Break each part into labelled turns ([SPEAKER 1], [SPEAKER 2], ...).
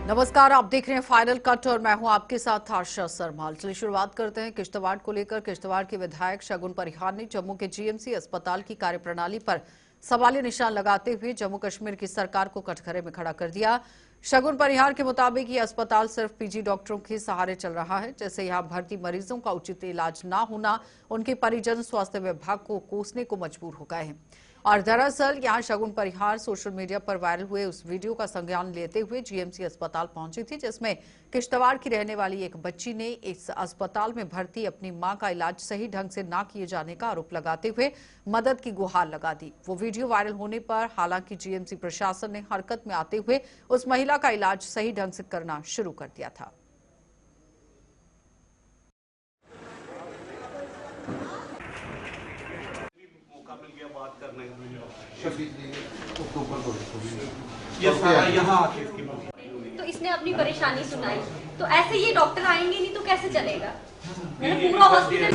[SPEAKER 1] नमस्कार, आप देख रहे हैं फाइनल कट और मैं हूं आपके साथ आशा सरमाल। चलिए शुरुआत करते हैं किश्तवाड़ को लेकर। किश्तवाड़ के विधायक शगुन परिहार ने जम्मू के जीएमसी अस्पताल की कार्यप्रणाली पर सवालिया निशान लगाते हुए जम्मू कश्मीर की सरकार को कटघरे में खड़ा कर दिया। शगुन परिहार के मुताबिक ये अस्पताल सिर्फ पीजी डॉक्टरों के सहारे चल रहा है, जैसे यहां भर्ती मरीजों का उचित इलाज न होना उनके परिजन स्वास्थ्य विभाग को कोसने को मजबूर हो गए हैं। और दरअसल यहां शगुन परिहार सोशल मीडिया पर वायरल हुए उस वीडियो का संज्ञान लेते हुए जीएमसी अस्पताल पहुंची थी, जिसमें किश्तवाड़ की रहने वाली एक बच्ची ने इस अस्पताल में भर्ती अपनी मां का इलाज सही ढंग से न किए जाने का आरोप लगाते हुए मदद की गुहार लगा दी। वो वीडियो वायरल होने पर हालांकि जीएमसी प्रशासन ने हरकत में आते हुए उस महिला का इलाज सही ढंग से करना शुरू कर दिया था।
[SPEAKER 2] बात करने
[SPEAKER 3] तो इसने अपनी परेशानी सुनाई, तो ऐसे ये डॉक्टर आएंगे नहीं तो कैसे चलेगा? मैंने पूरा हॉस्पिटल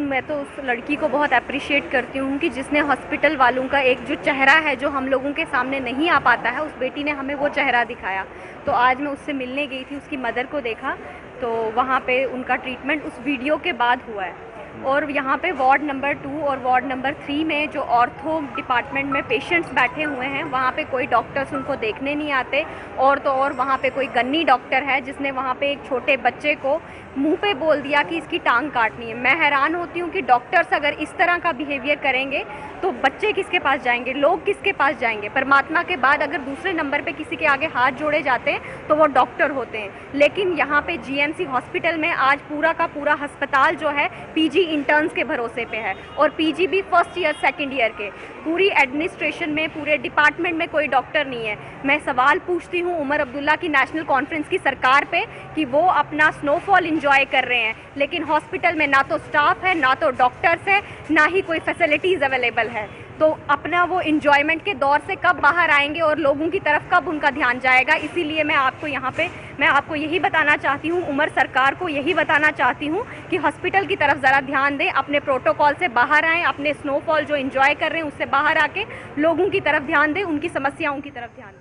[SPEAKER 3] मैं तो उस लड़की को बहुत अप्रिशिएट करती हूँ कि जिसने हॉस्पिटल वालों का एक जो चेहरा है जो हम लोगों के सामने नहीं आ पाता है, उस बेटी ने हमें वो चेहरा दिखाया। तो आज मैं उससे मिलने गई थी, उसकी मदर को देखा, तो वहाँ पे उनका ट्रीटमेंट उस वीडियो के बाद हुआ है। और यहाँ पे वार्ड नंबर 2 और वार्ड नंबर 3 में जो ऑर्थो डिपार्टमेंट में पेशेंट्स बैठे हुए हैं, वहाँ पे कोई डॉक्टर्स उनको देखने नहीं आते। और तो और वहाँ पे कोई गन्नी डॉक्टर है जिसने वहाँ पे एक छोटे बच्चे को मुंह पे बोल दिया कि इसकी टांग काटनी है। मैं हैरान होती हूँ कि डॉक्टर्स अगर इस तरह का बिहेवियर करेंगे तो बच्चे किसके पास जाएंगे, लोग किसके पास जाएंगे? परमात्मा के बाद अगर दूसरे नंबर पे किसी के आगे हाथ जोड़े जाते हैं तो वो डॉक्टर होते हैं। लेकिन यहाँ पे जीएमसी हॉस्पिटल में आज पूरा का पूरा अस्पताल जो है पीजी इंटर्न्स के भरोसे पे है, और पीजी भी फर्स्ट ईयर सेकेंड ईयर के। पूरी एडमिनिस्ट्रेशन में, पूरे डिपार्टमेंट में कोई डॉक्टर नहीं है। मैं सवाल पूछती हूँ उमर अब्दुल्ला की नेशनल कॉन्फ्रेंस की सरकार पे कि वो अपना स्नोफॉल इंजॉय कर रहे हैं, लेकिन हॉस्पिटल में ना तो स्टाफ है, ना तो डॉक्टर्स है, ना ही कोई फैसिलिटीज अवेलेबल है। तो अपना वो इंजॉयमेंट के दौर से कब बाहर आएंगे और लोगों की तरफ कब उनका ध्यान जाएगा? इसीलिए मैं आपको यहाँ पे मैं आपको यही बताना चाहती हूँ, उमर सरकार को यही बताना चाहती हूँ कि हॉस्पिटल की तरफ ज़रा ध्यान दें, अपने प्रोटोकॉल से बाहर आएँ, अपने स्नोफॉल जो इंजॉय कर रहे हैं उससे बाहर आके लोगों की तरफ ध्यान दें, उनकी समस्याओं की तरफ ध्यान दें।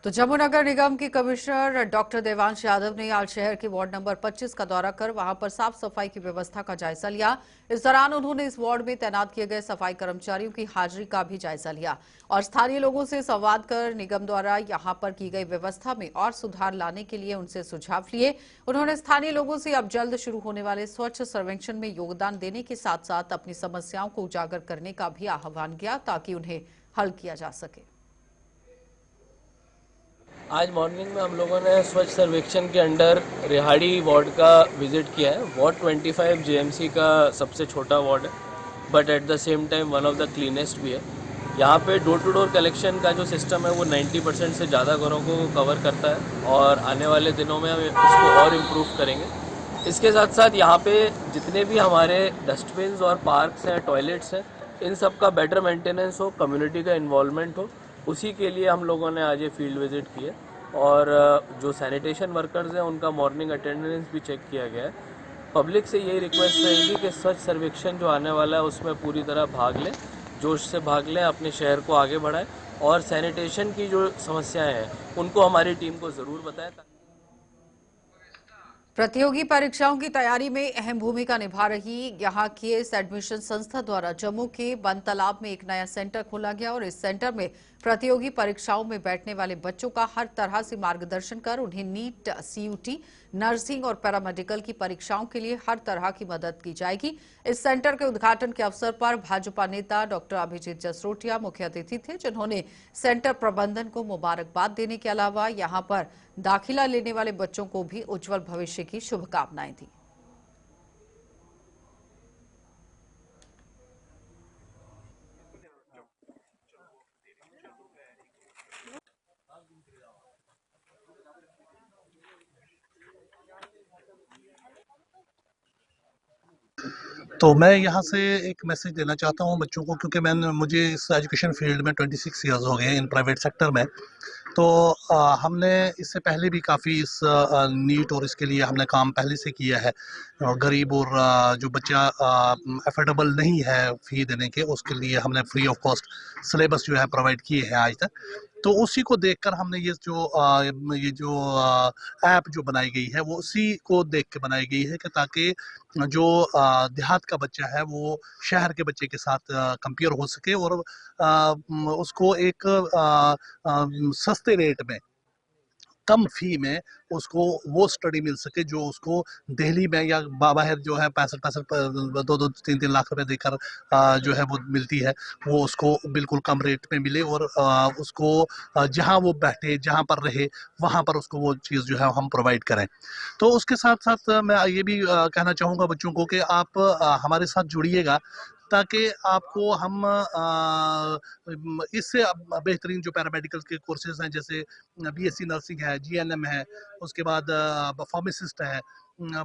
[SPEAKER 1] तो जम्मू नगर निगम के कमिश्नर डॉक्टर देवांश यादव ने आज शहर के वार्ड नंबर 25 का दौरा कर वहां पर साफ सफाई की व्यवस्था का जायजा लिया। इस दौरान उन्होंने इस वार्ड में तैनात किए गए सफाई कर्मचारियों की हाजिरी का भी जायजा लिया और स्थानीय लोगों से संवाद कर निगम द्वारा यहां पर की गई व्यवस्था में और सुधार लाने के लिए उनसे सुझाव लिए। उन्होंने स्थानीय लोगों से अब जल्द शुरू होने वाले स्वच्छ सर्वेक्षण में योगदान देने के साथ साथ अपनी समस्याओं को उजागर करने का भी आह्वान किया ताकि उन्हें हल किया जा सके।
[SPEAKER 4] आज मॉर्निंग में हम लोगों ने स्वच्छ सर्वेक्षण के अंडर रिहाड़ी वार्ड का विजिट किया है। वार्ड 25 जीएमसी का सबसे छोटा वार्ड है, but at the same time one of the cleanest भी है। यहाँ पे डोर टू डोर कलेक्शन का जो सिस्टम है वो 90% से ज़्यादा घरों को कवर करता है और आने वाले दिनों में हम उसको और इम्प्रूव करेंगे। इसके साथ साथ यहाँ पे जितने भी हमारे डस्टबिन्स और पार्क्स हैं, टॉयलेट्स हैं, इन सब का बेटर मेंटेनेंस हो, कम्युनिटी का इन्वॉल्वमेंट हो, उसी के लिए हम लोगों ने आज ये फील्ड विजिट किया और जो सैनिटेशन वर्कर्स हैं उनका मॉर्निंग अटेंडेंस भी चेक किया गया है। पब्लिक से यही रिक्वेस्ट रहेगी कि स्वच्छ सर्वेक्षण जो आने वाला है उसमें पूरी तरह भाग लें, जोश से भाग लें, अपने शहर को आगे बढ़ाएं और सैनिटेशन की जो समस्याएं हैं उनको हमारी टीम को ज़रूर बताएं।
[SPEAKER 1] प्रतियोगी परीक्षाओं की तैयारी में अहम भूमिका निभा रही यहां की इस एडमिशन संस्था द्वारा जम्मू के बन तालाब में एक नया सेंटर खोला गया और इस सेंटर में प्रतियोगी परीक्षाओं में बैठने वाले बच्चों का हर तरह से मार्गदर्शन कर उन्हें नीट, सीयूटी, नर्सिंग और पैरामेडिकल की परीक्षाओं के लिए हर तरह की मदद की जाएगी। इस सेंटर के उद्घाटन के अवसर पर भाजपा नेता डॉक्टर अभिजीत जसरोटिया मुख्य अतिथि थे, जिन्होंने सेंटर प्रबंधन को मुबारकबाद देने के अलावा यहां पर दाखिला लेने वाले बच्चों को भी उज्जवल भविष्य की शुभकामनाएं दी।
[SPEAKER 5] तो मैं यहाँ से एक मैसेज देना चाहता हूँ बच्चों को, क्योंकि मुझे इस एजुकेशन फील्ड में 26 ईयर्स हो गए इन प्राइवेट सेक्टर में। तो हमने इससे पहले भी काफ़ी इस नीट और इसके लिए हमने काम पहले से किया है। गरीब और जो बच्चा अफोर्डेबल नहीं है फ़ी देने के, उसके लिए हमने फ्री ऑफ कॉस्ट सिलेबस जो है प्रोवाइड किए हैं आज तक। तो उसी को देखकर हमने ये जो ऐप जो बनाई गई है वो उसी को देख के बनाई गई है कि ताकि जो देहात का बच्चा है वो शहर के बच्चे के साथ कंपेयर हो सके और उसको एक सस्ते रेट में, कम फी में उसको वो स्टडी मिल सके जो उसको दिल्ली में या बाहर जो है 65 2 3 लाख रुपए देकर जो है वो मिलती है, वो उसको बिल्कुल कम रेट में मिले और उसको जहां वो बैठे, जहां पर रहे, वहां पर उसको वो चीज़ जो है हम प्रोवाइड करें। तो उसके साथ साथ मैं ये भी कहना चाहूँगा बच्चों को कि आप हमारे साथ जुड़िएगा, ताकि आपको हम इससे बेहतरीन जो पैरामेडिकल के कोर्सेज हैं, जैसे बीएससी नर्सिंग है, जीएनएम है, उसके बाद फार्मासिस्ट है,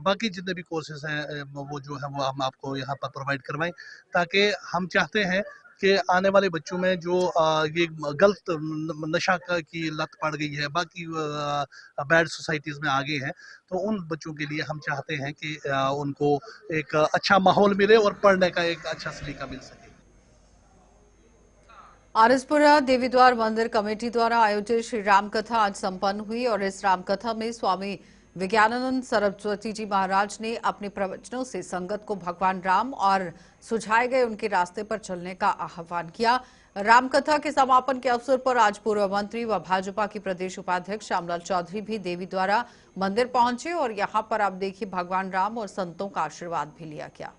[SPEAKER 5] बाकी जितने भी कोर्सेज हैं वो जो है वो हम आपको यहाँ पर प्रोवाइड करवाएं, ताकि हम चाहते हैं कि आने वाले बच्चों में जो ये गलत नशा की लत पड़ गई है, बाकी बैड सोसाइटीज़ में आगे हैं, तो उन बच्चों के लिए हम चाहते हैं कि उनको एक अच्छा माहौल मिले और पढ़ने का एक अच्छा सलीका मिल सके।
[SPEAKER 1] आरएसपुरा देवीद्वार मंदिर कमेटी द्वारा आयोजित श्री राम कथा आज संपन्न हुई और इस राम कथा में स्वामी विज्ञानानंद सरस्वती जी महाराज ने अपने प्रवचनों से संगत को भगवान राम और सुझाए गए उनके रास्ते पर चलने का आह्वान किया। रामकथा के समापन के अवसर पर आज पूर्व मंत्री व भाजपा की प्रदेश उपाध्यक्ष श्यामलाल चौधरी भी देवीद्वारा मंदिर पहुंचे और यहां पर आप देखिए भगवान राम और संतों का आशीर्वाद भी लिया गया।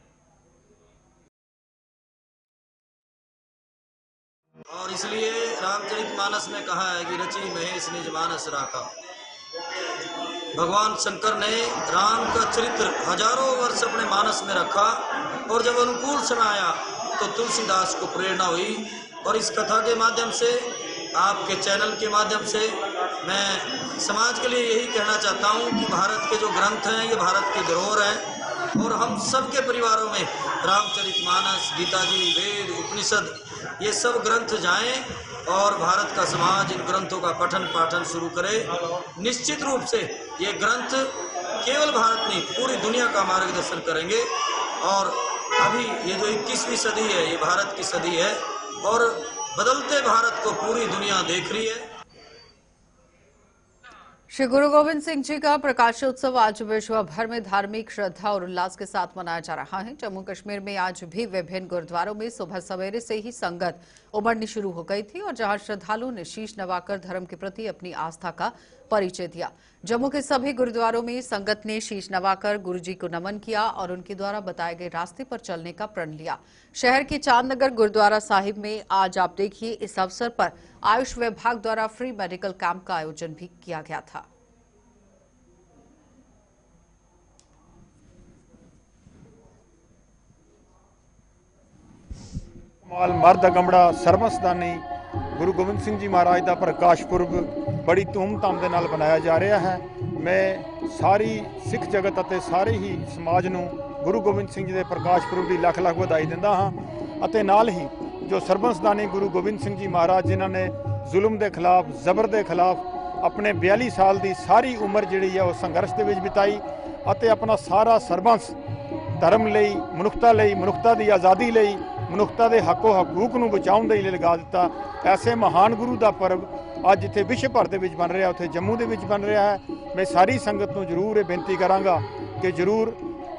[SPEAKER 6] और इसलिए रामचरितमानस में कहा है कि रची महेश निज मानस राखा। भगवान शंकर ने राम का चरित्र हजारों वर्ष अपने मानस में रखा और जब अनुकूल समय आया तो तुलसीदास को प्रेरणा हुई। और इस कथा के माध्यम से, आपके चैनल के माध्यम से मैं समाज के लिए यही कहना चाहता हूँ कि भारत के जो ग्रंथ हैं ये भारत की धरोहर हैं और हम सबके परिवारों में रामचरितमानस, गीता जी, वेद, उपनिषद ये सब ग्रंथ जाएं और भारत का समाज इन ग्रंथों का पठन पाठन शुरू करे। निश्चित रूप से ये ग्रंथ केवल भारत नहीं पूरी दुनिया का मार्गदर्शन करेंगे। और अभी ये जो 21वीं सदी है ये भारत की सदी है और बदलते भारत को पूरी दुनिया देख रही है।
[SPEAKER 1] श्री गुरु गोविंद सिंह जी का प्रकाशोत्सव आज विश्व भर में धार्मिक श्रद्धा और उल्लास के साथ मनाया जा रहा है। जम्मू कश्मीर में आज भी विभिन्न गुरुद्वारों में सुबह सवेरे से ही संगत उमड़नी शुरू हो गई थी और जहां श्रद्धालुओं ने शीश नवाकर धर्म के प्रति अपनी आस्था का परिचय दिया। जम्मू के सभी गुरुद्वारों में संगत ने शीश नवाकर गुरु जी को नमन किया और उनके द्वारा बताए गए रास्ते पर चलने का प्रण लिया। शहर के चांदनगर गुरुद्वारा साहिब में आज आप देखिए इस अवसर पर आयुष विभाग द्वारा फ्री मेडिकल कैंप का आयोजन भी किया गया था।
[SPEAKER 7] मर्द अगमड़ा ਸਰਬਸਦਾਨੀ गुरु गोबिंद सिंह जी महाराज का प्रकाश पुरब बड़ी धूमधाम के नाल मनाया जा रहा है। मैं सारी सिख जगत ਅਤੇ सारे ही समाज ਨੂੰ गुरु गोबिंद सिंह जी के प्रकाश पुरब की लख लख ਵਧਾਈ ਦਿੰਦਾ ਹਾਂ ਅਤੇ ਨਾਲ ही जो ਸਰਬਸਦਾਨੀ गुरु गोबिंद सिंह जी महाराज जिन्होंने जुल्म के खिलाफ, जबर के खिलाफ अपने 42 साल की सारी उम्र जी है वो संघर्ष के बिताई ਅਤੇ अपना सारा सरबंस धर्म ਲਈ, मनुखता की आज़ादी ਲਈ, मनुखता के हको हकूक ਨੂੰ बचाਉਣ ਦੇ ਲਈ लगा दिता। ऐसे महान गुरु का पर्व ਅੱਜ ਇੱਥੇ विश्व भर ਦੇ ਵਿੱਚ ਬਣ ਰਿਹਾ, ਉੱਥੇ जम्मू ਦੇ ਵਿੱਚ बन रहा है। मैं सारी संगत ਨੂੰ जरूर ये बेनती करांगा कि जरूर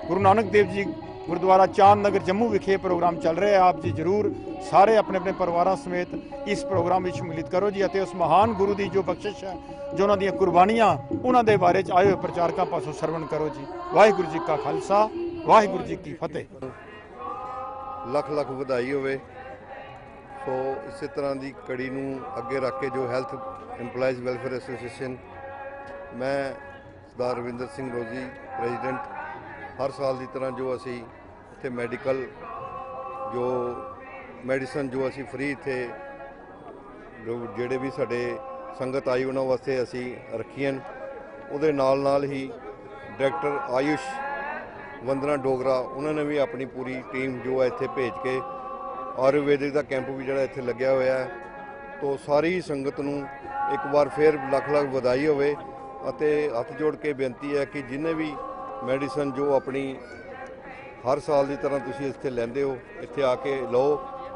[SPEAKER 7] गुरु नानक देव जी गुरुद्वारा चांद नगर जम्मू विखे प्रोग्राम चल रहा है। आप जी जरूर सारे अपने अपने परिवारों समेत इस प्रोग्राम में सम्मिलित करो जी ਅਤੇ उस महान गुरु की जो बख्शिश है, जो उन्होंने कुर्बानियाँ उन्होंने बारे आए हुए प्रचारकों पासों सरवण करो जी। वाहिगुरू जी का खालसा, वाहिगुरू जी की फतेह।
[SPEAKER 8] ਲੱਖ ਲੱਖ ਵਧਾਈ ਹੋਵੇ। ਸੋ ਇਸੇ ਤਰ੍ਹਾਂ ਦੀ ਕੜੀ ਨੂੰ ਅੱਗੇ ਰੱਖ ਕੇ ਜੋ ਹੈਲਥ EMPLOYEES ਵੈਲਫੇਅਰ ਐਸੋਸੀਏਸ਼ਨ, ਮੈਂ ਸਰਦਾਰ ਰਵਿੰਦਰ ਸਿੰਘ ਰੋਜ਼ੀ ਪ੍ਰੈਜ਼ੀਡੈਂਟ, ਹਰ ਸਾਲ ਦੀ ਤਰ੍ਹਾਂ ਜੋ ਅਸੀਂ ਇੱਥੇ ਮੈਡੀਕਲ ਜੋ ਮੈਡੀਸਨ ਜੋ ਅਸੀਂ ਫ੍ਰੀ ਇੱਥੇ ਜਿਹੜੇ ਵੀ ਸਾਡੇ ਸੰਗਤ ਆਈ ਉਹਨਾਂ ਵਾਸਤੇ ਅਸੀਂ ਰੱਖੀਆਂ। ਉਹਦੇ ਨਾਲ ਹੀ ਡਾਇਰੈਕਟਰ ਆਯੁਸ਼ वंदना डोगरा उन्होंने भी अपनी पूरी टीम जो है इत्थे भेज के आयुर्वेदिक का कैंप भी जोड़ा इत्थे लग्या हुआ है। ਤੋਂ ਸਾਰੀ ਸੰਗਤ ਨੂੰ ਇੱਕ ਵਾਰ ਫਿਰ ਲੱਖ ਲੱਖ ਵਧਾਈ ਹੋਵੇ ਅਤੇ ਹੱਥ ਜੋੜ ਕੇ ਬੇਨਤੀ ਹੈ ਕਿ ਜਿੰਨੇ ਵੀ ਮੈਡੀਸਨ ਜੋ ਆਪਣੀ ਹਰ ਸਾਲ ਦੀ ਤਰ੍ਹਾਂ ਤੁਸੀਂ ਇੱਥੇ ਲੈਂਦੇ ਹੋ ਇੱਥੇ ਆ ਕੇ ਲਓ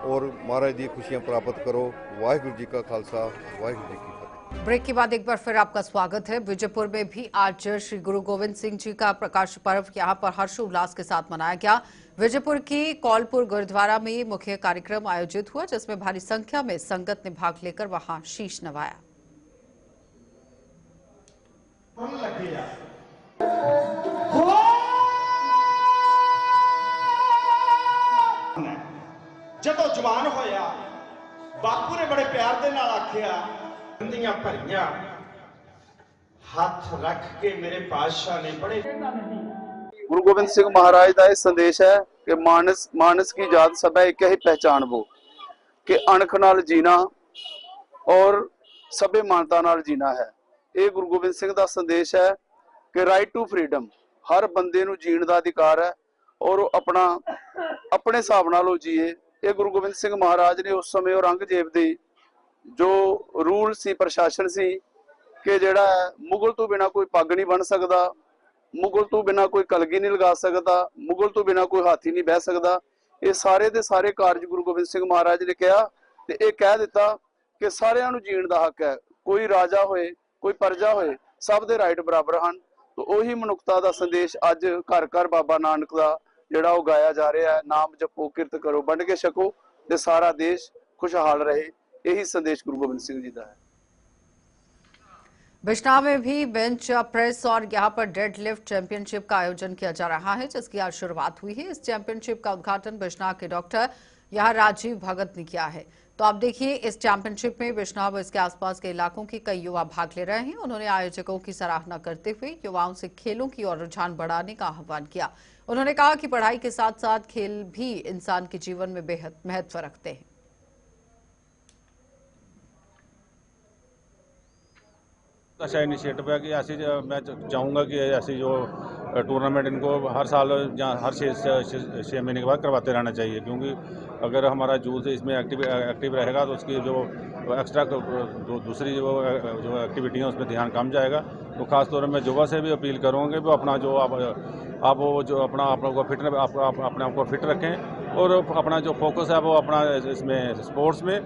[SPEAKER 8] ਔਰ ਮਹਾਰਾਜ ਦੀ खुशियां प्राप्त करो। वाहिगुरु जी का खालसा वाहिगुरु जी की फतेह।
[SPEAKER 1] ब्रेक के बाद एक बार फिर आपका स्वागत है। विजयपुर में भी आज श्री गुरु गोविंद सिंह जी का प्रकाश पर्व यहां पर हर्षोल्लास के साथ मनाया गया। विजयपुर की कौलपुर गुरुद्वारा में मुख्य कार्यक्रम आयोजित हुआ जिसमें भारी संख्या में संगत ने भाग लेकर वहां शीश नवाया।
[SPEAKER 9] ਜਦੋਂ ਜਵਾਨ ਹੋਇਆ ਬਾਪੂ ਨੇ ਬੜੇ ਪਿਆਰ ਦੇ ਨਾਲ ਆਖਿਆ ਬੰਦੀਆਂ ਭਰੀਆਂ ਹੱਥ ਰੱਖ ਕੇ ਮੇਰੇ ਪਾਤਸ਼ਾਹ ਨੇ ਬੜੇ
[SPEAKER 10] गुरु गोबिंद सिंह महाराज का यह संदेश है कि मानस मानस की जात सब है एक ही पहचान वो कि अणख नाल जीना और सभ्य मानता नाल जीना है। ये गुरु गोबिंद सिंह का संदेश है कि राइट टू फ्रीडम हर बंदे नूं जीण दा अधिकार है और अपना अपने हिसाब नाल जिए। ये गुरु गोबिंद सिंह महाराज ने उस समय औरंगजेब दी जो रूल सी प्रशासन सी कि जिहड़ा मुगल तो बिना कोई पग नहीं बन सकता, मुगल तो बिना कोई कलगी नहीं लगा सकता, मुगल तो बिना कोई हाथी नहीं बह सकता। ये सारे दे सारे कारज गुरु गोबिंद सिंह महाराज ने कहा ते ये कह दिता कि सारियां नूं जीण दा हक है, कोई राजा होए कोई प्रजा होए सब दे राइट बराबर हैं। तो उही मनुखता दा संदेश अज घर घर बाबा नानक दा जिहड़ा वो गाया जा रहा है, नाम जपो किरत करो बंड के छको ते सारा देश खुशहाल रहे। यही संदेश गुरु गोबिंद सिंह जी का है।
[SPEAKER 1] बिजनौर में भी बेंच प्रेस और यहां पर डेड लिफ्ट चैंपियनशिप का आयोजन किया जा रहा है जिसकी आज शुरुआत हुई है। इस चैंपियनशिप का उद्घाटन बिजनौर के डॉक्टर यहां राजीव भगत ने किया है। तो आप देखिए इस चैंपियनशिप में बिजनौर व इसके आसपास के इलाकों के कई युवा भाग ले रहे हैं। उन्होंने आयोजकों की सराहना करते हुए युवाओं से खेलों की ओर रुझान बढ़ाने का आह्वान किया। उन्होंने कहा कि पढ़ाई के साथ साथ खेल भी इंसान के जीवन में बेहद महत्व रखते हैं।
[SPEAKER 7] अच्छा इनिशिएटिव है कि ऐसी मैं चाहूँगा कि ऐसी जो टूर्नामेंट इनको हर साल या हर 6 महीने के बाद करवाते रहना चाहिए, क्योंकि अगर हमारा यूथ इसमें एक्टिव रहेगा तो उसकी जो एक्स्ट्रा दूसरी जो एक्टिविटी हैं उसमें ध्यान कम जाएगा। तो खास तौर पर मैं युवा से भी अपील करूँगा कि वो अपना जो आप वो जो अपना को फिट अपने आप को फिट रखें और अपना जो फोकस है वो अपना इसमें स्पोर्ट्स में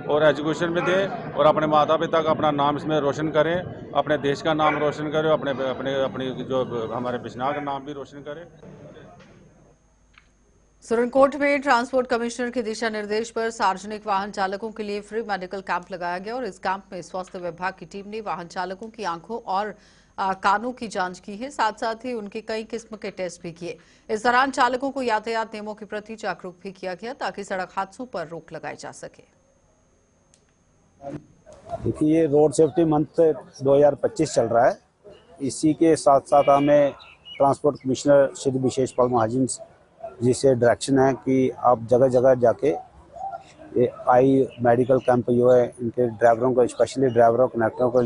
[SPEAKER 7] और एजुकेशन में दें और अपने माता पिता का अपना नाम इसमें रोशन करें, अपने देश का नाम रोशन करें, अपने जो हमारे बिजनौर का नाम भी रोशन करें।
[SPEAKER 1] सुरनकोट में ट्रांसपोर्ट कमिश्नर के दिशा निर्देश पर सार्वजनिक वाहन चालकों के लिए फ्री मेडिकल कैंप लगाया गया और इस कैंप में स्वास्थ्य विभाग की टीम ने वाहन चालकों की आंखों और कानों की जांच की है, साथ साथ ही उनके कई किस्म के टेस्ट भी किए। इस दौरान चालकों को यातायात नियमों के प्रति जागरूक भी किया गया ताकि सड़क हादसों पर रोक लगाई जा सके।
[SPEAKER 11] देखिए ये रोड सेफ्टी मंथ 2025 चल रहा है। इसी के साथ साथ हमें ट्रांसपोर्ट कमिश्नर श्री विशेष पाल महाजन जी से डायरेक्शन है कि आप जगह जगह जाके ये आई मेडिकल कैंप जो है इनके ड्राइवरों को स्पेशली ड्राइवरों कनेक्टरों को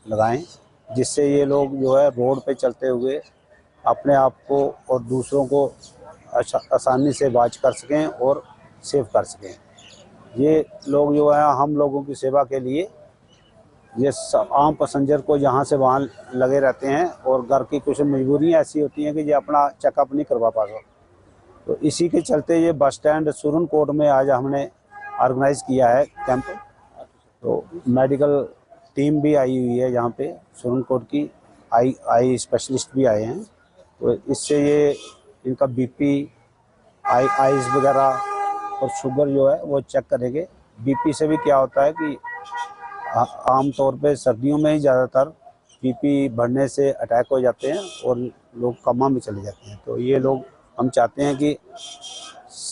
[SPEAKER 11] लगाएं, जिससे ये लोग जो है रोड पे चलते हुए अपने आप को और दूसरों को आसानी से वाच कर सकें और सेव कर सकें। ये लोग जो है हम लोगों की सेवा के लिए ये आम पैसेंजर को यहाँ से वहाँ लगे रहते हैं और घर की कुछ मजबूरियाँ ऐसी होती हैं कि ये अपना चेकअप नहीं करवा पाते। तो इसी के चलते ये बस स्टैंड सुरनकोट में आज हमने ऑर्गेनाइज किया है कैंप। तो मेडिकल टीम भी आई हुई है यहाँ पे, सुरनकोट की आई स्पेशलिस्ट भी आए हैं। तो इससे ये इनका बीपी आइज वगैरह और शुगर जो है वो चेक करेंगे। बीपी से भी क्या होता है कि आम तौर पे सर्दियों में ही ज़्यादातर बीपी बढ़ने से अटैक हो जाते हैं और लोग कोमा में चले जाते हैं। तो ये लोग हम चाहते हैं कि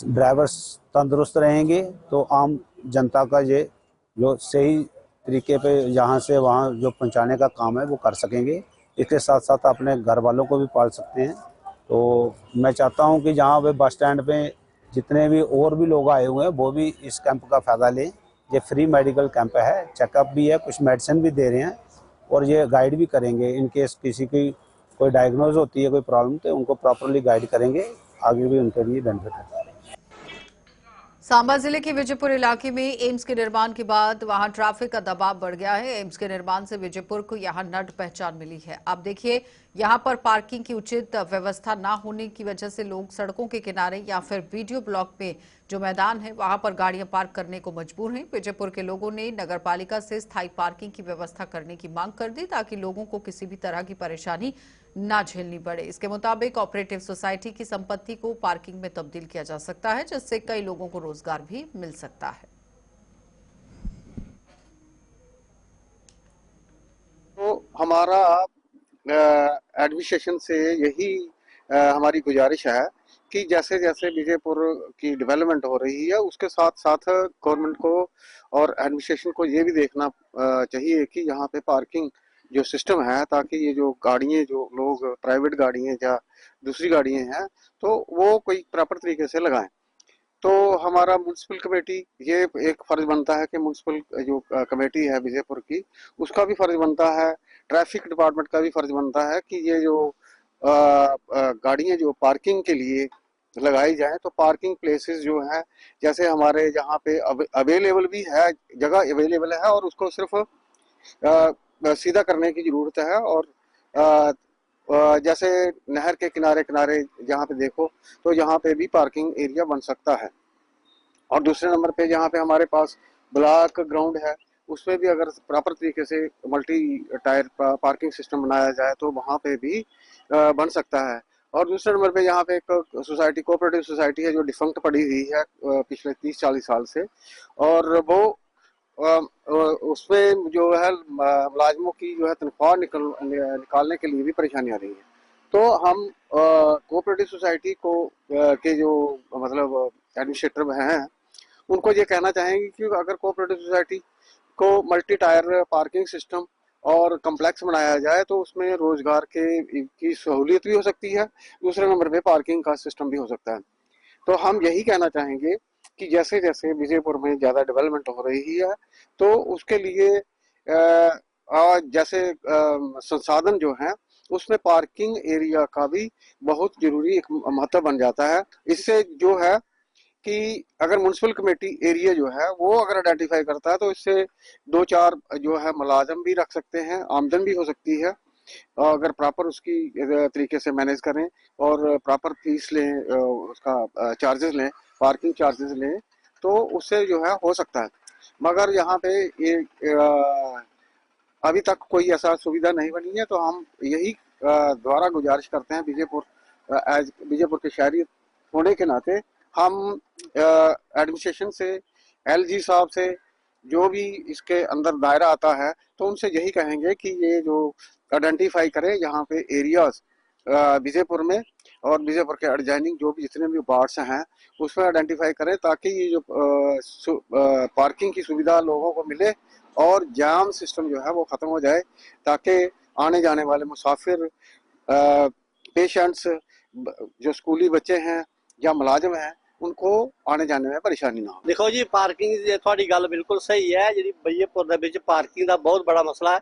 [SPEAKER 11] ड्राइवर तंदुरुस्त रहेंगे तो आम जनता का ये जो सही तरीके पे यहाँ से वहाँ जो पहुँचाने का काम है वो कर सकेंगे। इसके साथ साथ अपने घर वालों को भी पाल सकते हैं। तो मैं चाहता हूँ कि जहाँ पे बस स्टैंड पे जितने भी और भी लोग आए हुए हैं वो भी इस कैंप का फ़ायदा लें। ये फ्री मेडिकल कैंप है, चेकअप भी है, कुछ मेडिसिन भी दे रहे हैं और ये गाइड भी करेंगे। इन केस किसी की कोई डायग्नोज होती है कोई प्रॉब्लम तो उनको प्रॉपरली गाइड करेंगे, आगे भी उनके लिए बेनिफिट है।
[SPEAKER 1] सांबा जिले के विजयपुर इलाके में एम्स के निर्माण के बाद वहां ट्रैफिक का दबाव बढ़ गया है। एम्स के निर्माण से विजयपुर को यहां नट पहचान मिली है। अब देखिए, यहां पर पार्किंग की उचित व्यवस्था न होने की वजह से लोग सड़कों के किनारे या फिर वीडियो ब्लॉक में जो मैदान है वहां पर गाड़ियां पार्क करने को मजबूर हैं। विजयपुर के लोगों ने नगरपालिका से स्थायी पार्किंग की व्यवस्था करने की मांग कर दी ताकि लोगों को किसी भी तरह की परेशानी ना झेलनी पड़े। इसके मुताबिक ऑपरेटिव सोसाइटी की संपत्ति को पार्किंग में तब्दील किया जा सकता है, जिससे कई लोगों को रोजगार भी मिल सकता है।
[SPEAKER 12] तो हमारा एडमिनिस्ट्रेशन से यही हमारी गुजारिश है कि जैसे जैसे विजयपुर की डेवलपमेंट हो रही है उसके साथ साथ गवर्नमेंट को और एडमिनिस्ट्रेशन को ये भी देखना चाहिए कि यहाँ पे पार्किंग जो सिस्टम है, ताकि ये जो गाड़ियाँ जो लोग प्राइवेट गाड़ियाँ या दूसरी गाड़ियाँ हैं तो वो कोई प्रॉपर तरीके से लगाएं। तो हमारा म्यूनसिपल कमेटी ये एक फर्ज बनता है कि म्यूनसिपल जो कमेटी है विजयपुर की उसका भी फर्ज बनता है, ट्रैफिक डिपार्टमेंट का भी फर्ज बनता है कि ये जो गाड़ियाँ जो पार्किंग के लिए लगाई जाए तो पार्किंग प्लेसेस जो है जैसे हमारे यहाँ पे अवेलेबल भी है, जगह अवेलेबल है और उसको सिर्फ सीधा करने की जरूरत है। और जैसे नहर के किनारे किनारे जहाँ पे देखो तो यहाँ पे भी पार्किंग एरिया बन सकता है। और दूसरे नंबर पे जहाँ पे हमारे पास ब्लॉक ग्राउंड है उसमें भी अगर प्रॉपर तरीके से मल्टी टायर पार्किंग सिस्टम बनाया जाए तो वहाँ पे भी बन सकता है। और दूसरे नंबर पे यहाँ पे एक सोसाइटी कोऑपरेटिव सोसाइटी है जो डिफंक्ट पड़ी हुई है पिछले 30-40 साल से, और वो उसमें जो है मुलाजमों की जो है तनख्वाह निकालने के लिए भी परेशानी आ रही है। तो हम कोऑपरेटिव सोसाइटी को के जो मतलब एडमिनिस्ट्रेटर हैं उनको ये कहना चाहेंगे कि अगर कोऑपरेटिव सोसाइटी को मल्टी टायर पार्किंग सिस्टम और कम्प्लेक्स बनाया जाए तो उसमें रोजगार की सहूलियत भी हो सकती है, दूसरे नंबर पे पार्किंग का सिस्टम भी हो सकता है। तो हम यही कहना चाहेंगे कि जैसे जैसे विजयपुर में ज़्यादा डेवलपमेंट हो रही है तो उसके लिए जैसे संसाधन जो हैं उसमें पार्किंग एरिया का भी बहुत जरूरी एक महत्व बन जाता है। इससे जो है कि अगर म्यूनसिपल कमेटी एरिया जो है वो अगर आइडेंटिफाई करता है तो इससे 2-4 जो है मुलाजम भी रख सकते हैं, आमदन भी हो सकती है अगर प्रॉपर उसकी तरीके से मैनेज करें और प्रॉपर फीस लें, उसका चार्जेस लें, पार्किंग चार्जेस लें तो उससे जो है हो सकता है। मगर यहाँ पे ये अभी तक कोई ऐसा सुविधा नहीं बनी है। तो हम यही द्वारा गुजारिश करते हैं विजयपुर के शहरी होने के नाते हम एडमिनिस्ट्रेशन से, एलजी साहब से, जो भी इसके अंदर दायरा आता है तो उनसे यही कहेंगे कि ये जो आइडेंटिफाई करें यहाँ पे एरियाज विजयपुर में और विजयपुर के एडजॉइनिंग जो भी जितने भी वार्ड्स हैं उसमें आइडेंटिफाई करें ताकि ये जो पार्किंग की सुविधा लोगों को मिले और जाम सिस्टम जो है वो ख़त्म हो जाए, ताकि आने जाने वाले मुसाफिर, पेशेंट्स, जो स्कूली बच्चे हैं या मुलाजिम हैं उनको आने जाने में परेशानी ना हो।
[SPEAKER 13] देखो जी, पार्किंग थोड़ी गल बिल्कुल सही है। जी विजयपुर दे विच पार्किंग का बहुत बड़ा मसला है।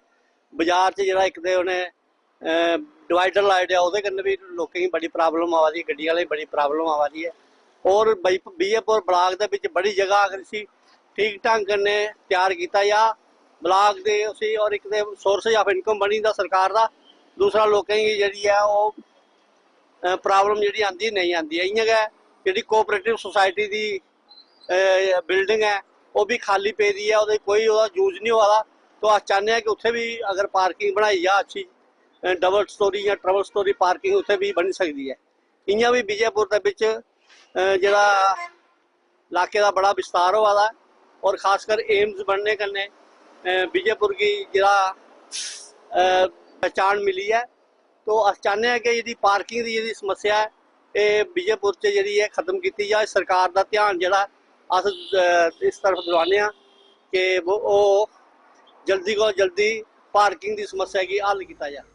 [SPEAKER 13] बाजार च जिहड़ा एक ते उन्हें डिवाइडर लाए है उहदे कन्नै भी लोकें गी बड़ी प्रॉब्लम आवा दी, गड्डियां आह्लें बड़ी प्रॉब्लम आवा दी है। और विजयपुर ब्लाक दे विच बड़ी जगह अगर इसी ठीक ढंग कन्नै तैयार किया जा ब्लाक दे उसी और एक ते सोर्स ऑफ इनकम बनी दा सरकार दा, दूसरा लोकें गी जेह्ड़ी है ओह् प्रॉब्लम जेह्ड़ी आंदी नहीं आंदी है। इ'यां गै जेह्ड़ी कोऑपरेटिव सोसाइटी दी बिल्डिंग है वो भी खाली पेदी है, ओह्दा कोई ओह्दा यूज नहीं होआ दा। तो अस चाहते हैं कि उत्थे भी अगर पार्किंग बनाई जा अच्छी डबल स्टोरी या ट्रिपल स्टोरी पार्किंग उत्थे भी बनी सकती है। इ'यां भी विजयपुर दे विच जेह्ड़ा इलाके दा बड़ा विस्तार होआ दा और खासकर एम्स बनने कन्नै विजयपुर की जेह्ड़ा पहचान मिली है। तो अस चाहते हैं कि जी पार्किंग की जी समस्या है ये विजयपुर से जी है खत्म की जाए। सरकार का ध्यान जरा अस इस तरफ दिलाने कि वो जल्दी को जल्दी पार्किंग की समस्या की हल किया जाए।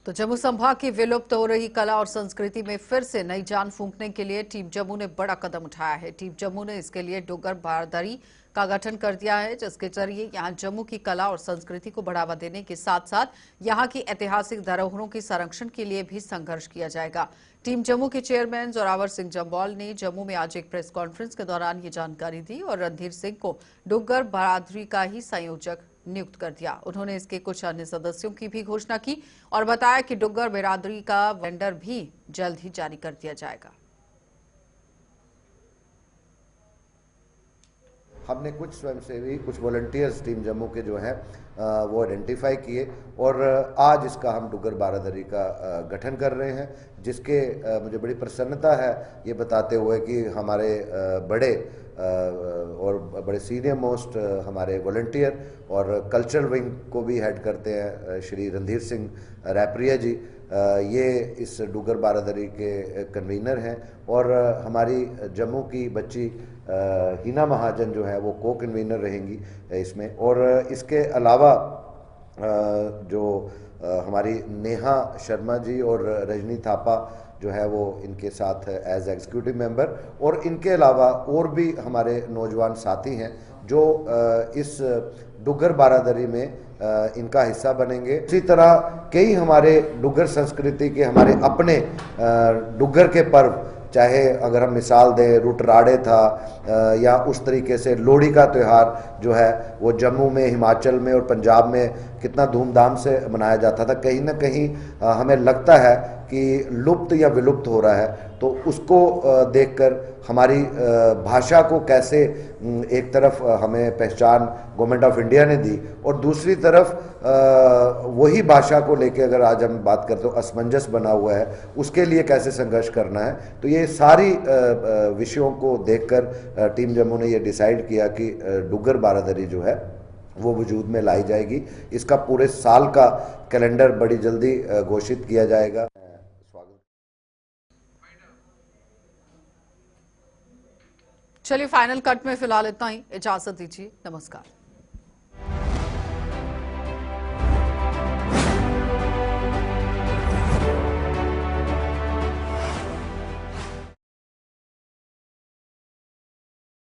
[SPEAKER 1] तो जम्मू संभाग की विलुप्त हो रही कला और संस्कृति में फिर से नई जान फूंकने के लिए टीम जम्मू ने बड़ा कदम उठाया है। टीम जम्मू ने इसके लिए डुग्गर बारादरी का गठन कर दिया है, जिसके जरिए यहां जम्मू की कला और संस्कृति को बढ़ावा देने के साथ साथ यहां की ऐतिहासिक धरोहरों के संरक्षण के लिए भी संघर्ष किया जाएगा। टीम जम्मू के चेयरमैन जोरावर सिंह जम्वाल ने जम्मू में आज एक प्रेस कॉन्फ्रेंस के दौरान ये जानकारी दी और रणधीर सिंह को डुग्गर बारादरी का ही संयोजक नियुक्त कर दिया। उन्होंने इसके कुछ अन्य सदस्यों की भी घोषणा की और बताया कि डुग्गर बिरादरी का वेंडर भी जल्द ही जारी कर दिया जाएगा।
[SPEAKER 14] हमने कुछ स्वयंसेवी, कुछ वॉलंटियर्स टीम जम्मू के जो हैं वो आइडेंटिफाई किए और आज इसका हम डुग्गर बारादरी का गठन कर रहे हैं, जिसके मुझे बड़ी प्रसन्नता है ये बताते हुए कि हमारे बड़े और बड़े सीनियर मोस्ट हमारे वॉलंटियर और कल्चरल विंग को भी हेड करते हैं श्री रणधीर सिंह रैपरिया जी, ये इस डुग्गर बारादरी के कन्वीनर हैं और हमारी जम्मू की बच्ची हिना महाजन जो है वो को कन्वीनर रहेंगी इसमें। और इसके अलावा जो हमारी नेहा शर्मा जी और रजनी थापा जो है वो इनके साथ एज एग्जीक्यूटिव मेंबर, और इनके अलावा और भी हमारे नौजवान साथी हैं जो इस डुग्गर बारादरी में इनका हिस्सा बनेंगे। इसी तरह कई हमारे डुग्गर संस्कृति के हमारे अपने डुग्गर के पर्व, चाहे अगर हम मिसाल दें रुटराड़े था या उस तरीके से लोहड़ी का त्यौहार जो है वो जम्मू में, हिमाचल में और पंजाब में कितना धूमधाम से मनाया जाता था, कहीं ना कहीं हमें लगता है कि लुप्त या विलुप्त हो रहा है। तो उसको देखकर हमारी भाषा को कैसे एक तरफ हमें पहचान गवर्नमेंट ऑफ इंडिया ने दी और दूसरी तरफ वही भाषा को लेके अगर आज हम बात करते हो असमंजस बना हुआ है, उसके लिए कैसे संघर्ष करना है। तो ये सारी विषयों को देखकर टीम जम्मू ने ये डिसाइड किया कि डुग्गर बारादरी जो है वो वजूद में लाई जाएगी। इसका पूरे साल का कैलेंडर बड़ी जल्दी घोषित किया जाएगा।
[SPEAKER 1] चलिए फाइनल कट में फिलहाल इतना ही, इजाजत दीजिए, नमस्कार।